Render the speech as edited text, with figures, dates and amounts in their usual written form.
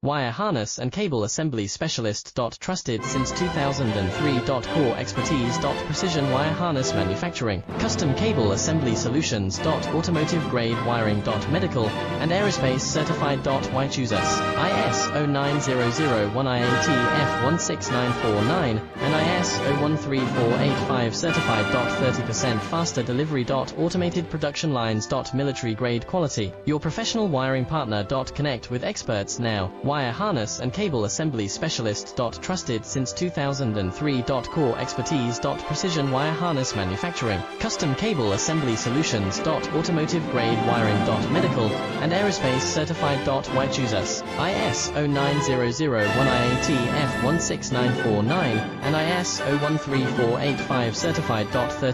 Wire harness and cable assembly specialist. Trusted since 2003. Core expertise. Precision wire harness manufacturing. Custom cable assembly solutions. Automotive grade wiring. Medical and aerospace certified. Why choose us? IS 09001 IATF 16949 and IS 013485 certified. 30% faster delivery. Automated production lines. Military grade quality. Your professional wiring partner. Connect with experts now. Wire harness and cable assembly specialist. Trusted since 2003. Core expertise. Precision wire harness manufacturing. Custom cable assembly solutions. Automotive grade wiring. Medical and aerospace certified. Why choose us? IS 09001 IATF 16949 and IS 013485 certified. 30